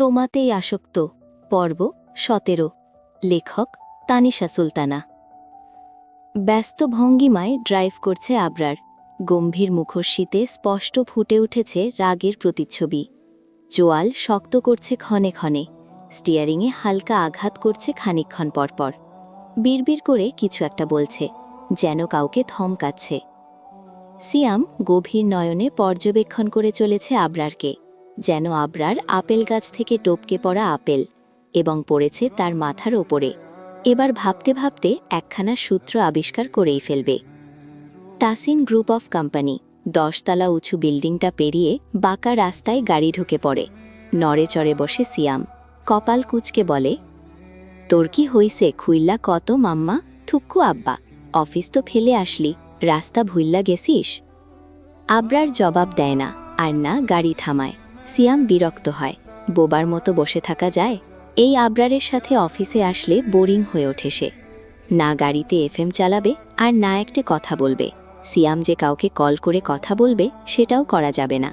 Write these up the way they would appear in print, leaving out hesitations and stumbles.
তোমাতেই আসক্ত পর্ব ১৭ লেখক তানিশা সুলতানা। ব্যস্ত ভঙ্গিমায় ড্রাইভ করছে আবরার। গম্ভীর মুখশ্রীতে স্পষ্ট ফুটে উঠেছে রাগের প্রতিচ্ছবি। চোয়াল শক্ত করছে ক্ষণে ক্ষণে, স্টিয়ারিংয়ে হালকা আঘাত করছে খানিকক্ষণ পরপর। বিড়বিড় করে কিছু একটা বলছে, যেন কাউকে ধমকাচ্ছে। সিয়াম গভীর নয়নে পর্যবেক্ষণ করে চলেছে আবরারকে, যেন আবরার আপেল গাছ থেকে টপকে পড়া আপেল এবং পড়েছে তার মাথার ওপরে। এবার ভাবতে ভাবতে একখানা সূত্র আবিষ্কার করেই ফেলবে। তাসিন গ্রুপ অফ কোম্পানি ১০ তলা উঁচু বিল্ডিংটা পেরিয়ে বাঁকা রাস্তায় গাড়ি ঢুকে পড়ে। নড়ে চড়ে বসে সিয়াম, কপাল কুচকে বলে, তোর কি হইছে খুইল্লা কত মাম্মা? থুক্কু আব্বা, অফিস তো ফেলে আসলি, রাস্তা ভুইল্লা গেছিস? আবরার জবাব দেয় না, আর না গাড়ি থামায়। সিয়াম বিরক্ত হয়। বোবার মতো বসে থাকা যায়? এই আবরারের সাথে অফিসে আসলে বোরিং হয়ে ওঠে সে। না গাড়িতে এফএম চালাবে, আর না একটা কথা বলবে। সিয়াম যে কাউকে কল করে কথা বলবে সেটাও করা যাবে না।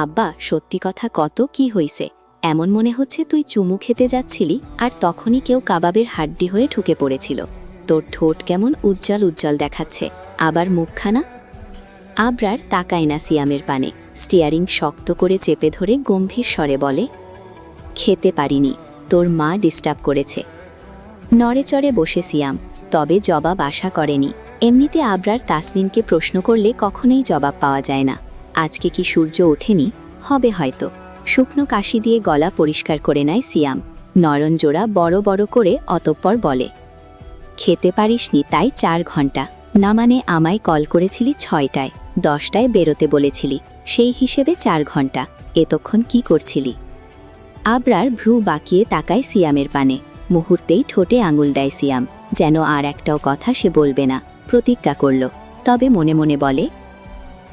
আব্বা, সত্যি কথা কত, কি হইছে? এমন মনে হচ্ছে তুই চুমু খেতে যাচ্ছিলি, আর তখনই কেউ কাবাবের হাড্ডি হয়ে ঢুকে পড়েছিল। তোর ঠোঁট কেমন উজ্জ্বল উজ্জ্বল দেখাচ্ছে, আবার মুখখানা। আবরার তাকায় না সিয়ামের পানে, স্টিয়ারিং শক্ত করে চেপে ধরে গম্ভীর স্বরে বলে, খেতে পারিনি, তোর মা ডিস্টার্ব করেছে। নড়ে চড়ে বসে সিয়াম, তবে জবাব আশা করেনি। এমনিতে আবরার তাসনিনকে প্রশ্ন করলে কখনোই জবাব পাওয়া যায় না। আজকে কি সূর্য ওঠেনি? হবে হয়তো। শুকনো কাশি দিয়ে গলা পরিষ্কার করে নেয় সিয়াম। নয়ন জোড়া বড় বড় করে অতঃপর বলে, খেতে পারিসনি তাই ৪ ঘন্টা? না মানে আমায় কল করেছিলি ৬টায়, ১০টায় বেরোতে বলেছিলি, সেই হিসেবে ৪ ঘন্টা। এতক্ষণ কি করছিলি? আবরার ভ্রু বাঁকিয়ে তাকায় সিয়ামের পানে। মুহূর্তেই ঠোঁটে আঙুল দেয় সিয়াম, যেন আর একটাও কথা সে বলবে না। প্রতিজ্ঞা করল, তবে মনে মনে বলে,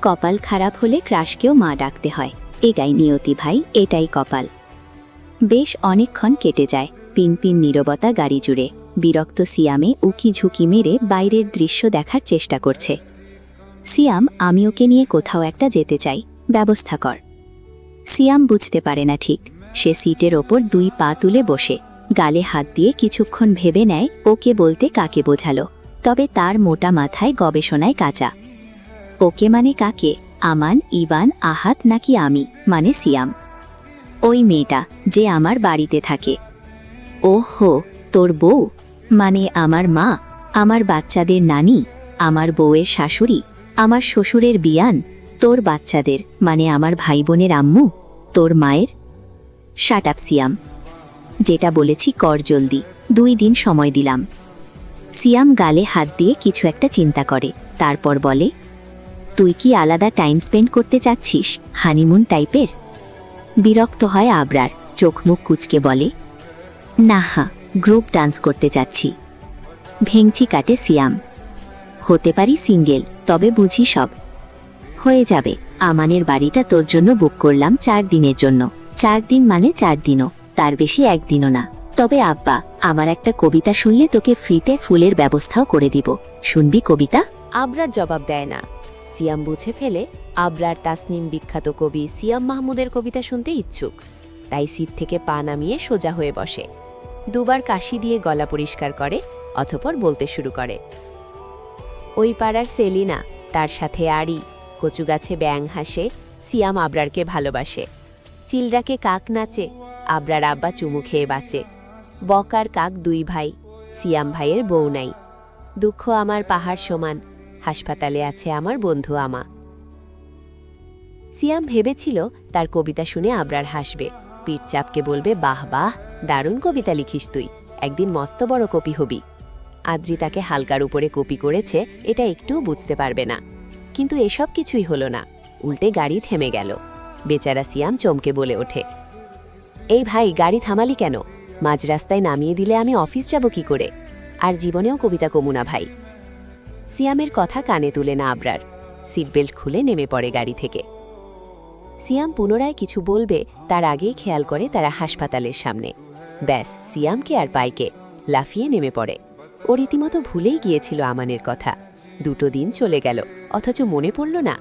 কপাল খারাপ হলে ক্রাশকেও মা ডাকতে হয়। এগাই নিয়তি ভাই, এটাই কপাল। বেশ অনেকক্ষণ কেটে যায়। পিনপিন নীরবতা গাড়ি জুড়ে। বিরক্ত সিয়ামে উকি ঝুঁকি মেরে বাইরের দৃশ্য দেখার চেষ্টা করছে। সিয়াম, আমি ওকে নিয়ে কোথাও একটা যেতে চাই, ব্যবস্থা কর। সিয়াম বুঝতে পারে না ঠিক। সে সিটের ওপর ২ পা তুলে বসে, গালে হাত দিয়ে কিছুক্ষণ ভেবে নেয় ওকে বলতে কাকে বোঝালো। তবে তার মোটা মাথায় গবেষণায় কাঁচা। ওকে মানে কাকে? আমান, ইভান, আহাত, নাকি আমি মানে সিয়াম? ওই মেয়েটা যে আমার বাড়িতে থাকে। ওহো, তোর বউ? মানে আমার মা, আমার বাচ্চাদের নানি, আমার বউয়ের শাশুড়ি, আমার শ্বশুরের বিয়ান, তোর বাচ্চাদের মানে আমার ভাই বোনের আম্মু, তোর মায়ের। শাট আপ সিয়াম, যেটা বলেছি কর জলদি, ২ দিন সময় দিলাম। সিয়াম গালে হাত দিয়ে কিছু একটা চিন্তা করে, তারপর বলে, তুই কি আলাদা টাইম স্পেন্ড করতে চাচ্ছিস, হানিমুন টাইপের? বিরক্ত হয় আবরার, চোখ মুখ কুচকে বলে, না হা, গ্রুপ ডান্স করতে যাচ্ছি। ভেংচি কাটে সিয়াম, হতে পারি সিঙ্গেল, তবে বুঝি সব। হয়ে যাবে, আমানের বাড়িটা তোর জন্য বুক করলাম ৪ দিনের জন্য। ৪ দিন মানে ৪ দিনও, তার বেশি ১ দিনও না। তবে আব্বা, আমার একটা কবিতা শুনলে তোকে ফ্রিতে ফুলের ব্যবস্থাও করে দিব, শুনবি কবিতা? আবরার জবাব দেয় না। সিয়াম বুঝে ফেলে আবরার তাসনিম বিখ্যাত কবি সিয়াম মাহমুদের কবিতা শুনতে ইচ্ছুক। তাই সিট থেকে পা নামিয়ে সোজা হয়ে বসে। ২বার কাশি দিয়ে গলা পরিষ্কার করে, অতঃপর বলতে শুরু করে, ওই পাড়ার সেলিনা, তার সাথে আড়ি, কচু গাছে ব্যাং হাসে, সিয়াম আবরারকে ভালোবাসে। চিলরাকে কাক নাচে, আবরার আব্বা চুমু খেয়ে বাঁচে। বকার কাক ২ ভাই, সিয়াম ভাইয়ের বউ নাই। দুঃখ আমার পাহাড় সমান, হাসপাতালে আছে আমার বন্ধু আমা। সিয়াম ভেবেছিল তার কবিতা শুনে আবরার হাসবে, পিঠ চাপকে বলবে, বাহ বাহ, দারুণ কবিতা লিখিস তুই, একদিন মস্ত বড় কপি হবি। আদ্রি তাকে হালকার উপরে কপি করেছে এটা একটুও বুঝতে পারবে না। কিন্তু এসব কিছুই হলো না, উল্টে গাড়ি থেমে গেল। বেচারা সিয়াম চমকে বলে ওঠে, এই ভাই, গাড়ি থামালি কেন? মাঝ রাস্তায় নামিয়ে দিলে আমি অফিস যাব কি করে? আর জীবনেও কবিতা কমু না ভাই। সিয়ামের কথা কানে তুলে না আবরার, সিটবেল্ট খুলে নেমে পড়ে গাড়ি থেকে। সিয়াম পুনরায় কিছু বলবে তার আগেই খেয়াল করে তারা হাসপাতালের সামনে। ব্যাস, সিয়ামকে আর পাইকে লাফিয়ে নেমে পড়ে। ও রীতিমতো ভুলেই গিয়েছিল আমানের কথা। ২টো দিন চলে গেল, অথচ মনে পড়ল না।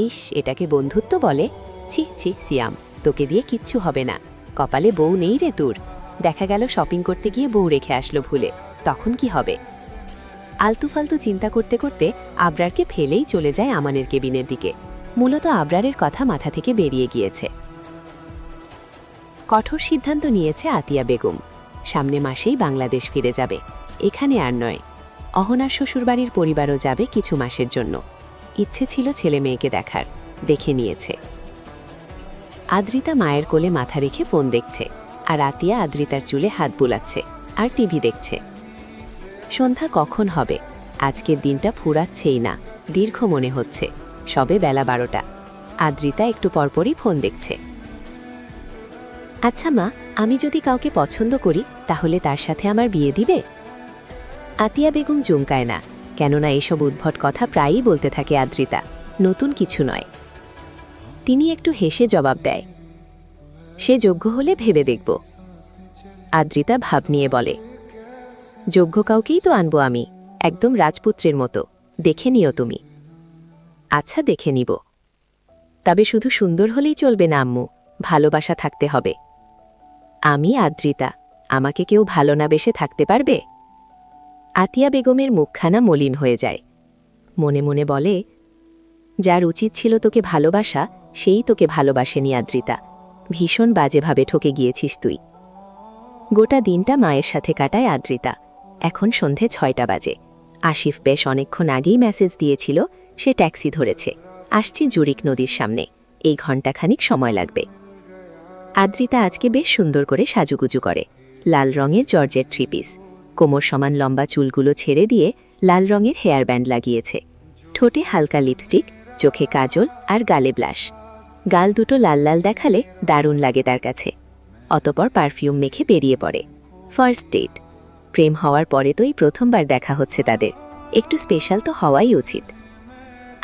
ইস, এটাকে বন্ধুত্ব বলে? ছি ছি সিয়াম, তোকে দিয়ে কিচ্ছু হবে না। কপালে বউ নেই রে তোর। দেখা গেল শপিং করতে গিয়ে বউ রেখে আসলো ভুলে, তখন কি হবে? আলতু ফালতু চিন্তা করতে করতে আবরারকে ফেলেই চলে যায় আমানের কেবিনের দিকে। মূলত আবরারের কথা মাথা থেকে বেরিয়ে গিয়েছে। কঠোর সিদ্ধান্ত নিয়েছে আতিয়া বেগম। সামনে মাসেই বাংলাদেশ ফিরে যাবে, এখানে আর নয়। অহনার শ্বশুরবাড়ির পরিবারও যাবে কিছু মাসের জন্য। ইচ্ছে ছিল ছেলে মেয়েকে দেখার, দেখে নিয়েছে। আদ্রিতা মায়ের কোলে মাথা রেখে ফোন দেখছে, আর আতিয়া আদ্রিতার চুলে হাত বুলাচ্ছে আর টিভি দেখছে। সন্ধ্যা কখন হবে? আজকের দিনটা ফুরাচ্ছেই না, দীর্ঘ মনে হচ্ছে। সবে বেলা 12টা। আদ্রিতা একটু পরপরই ফোন দেখছে। আচ্ছা মা, আমি যদি কাউকে পছন্দ করি তাহলে তার সাথে আমার বিয়ে দিবে? আতিয়া বেগম চমকায় না, কেননা এসব উদ্ভট কথা প্রায়ই বলতে থাকে আদ্রিতা, নতুন কিছু নয়। তিনি একটু হেসে জবাব দেয়, সে যোগ্য হলে ভেবে দেখব। আদ্রিতা ভাব নিয়ে বলে, যোগ্য কাউকেই তো আনবো আমি, একদম রাজপুত্রের মতো। দেখে নিও তুমি। আচ্ছা, দেখে নিব। তবে শুধু সুন্দর হলেই চলবে না আম্মু, ভালোবাসা থাকতে হবে। আমি আদ্রিতা, আমাকে কেউ ভালো না বেসে থাকতে পারবে? আতিয়া বেগমের মুখখানা মলিন হয়ে যায়। মনে মনে বলে, যার উচিত ছিল তোকে ভালোবাসা সেই তোকে ভালোবাসেনি আদ্রিতা। ভীষণ বাজেভাবে ঠকে গিয়েছিস তুই। গোটা দিনটা মায়ের সাথে কাটায় আদ্রিতা। এখন সন্ধে 6টা বাজে। আসিফ বেশ অনেকক্ষণ আগেই মেসেজ দিয়েছিল সে ট্যাক্সি ধরেছে, আসছি জুরিক নদীর সামনে, এই ঘণ্টাখানিক সময় লাগবে। আদ্রিতা আজকে বেশ সুন্দর করে সাজুগুজু করে। লাল রঙের জর্জের 3 পিস, কোমর সমান লম্বা চুলগুলো ছেড়ে দিয়ে লাল রঙের হেয়ার ব্যান্ড লাগিয়েছে। ঠোঁটে হালকা লিপস্টিক, চোখে কাজল আর গালে ব্লাশ। গাল দুটো লাল লাল দেখালে দারুণ লাগে তার কাছে। অতপর পারফিউম মেখে বেরিয়ে পড়ে। First date. প্রেম হওয়ার পরে তোই প্রথমবার দেখা হচ্ছে তাদের, একটু স্পেশাল তো হওয়াই উচিত।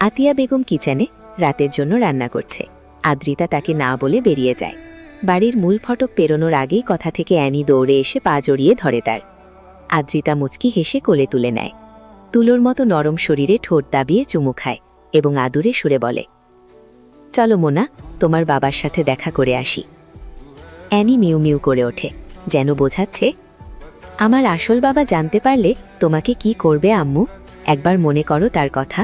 আতিয়া বেগম কিচেনে রাতের জন্য রান্না করছে। আদ্রিতা তাকে না বলে বেরিয়ে যায়। বাড়ির মূল ফটক পেরোনোর আগেই কথা থেকে অ্যানি দৌড়ে এসে পা জড়িয়ে ধরে তার। আদ্রিতা মুচকি হেসে কোলে তুলে নেয়। তুলোর মতো নরম শরীরে ঠোঁট দাবিয়ে চুমু খায় এবং আদুরে সুরে বলে, চলো মোনা, তোমার বাবার সাথে দেখা করে আসি। অ্যানি মিউ মিউ করে ওঠে, যেন বোঝাচ্ছে, আমার আসল বাবা জানতে পারলে তোমাকে কি করবে আম্মু? একবার মনে করো তার কথা।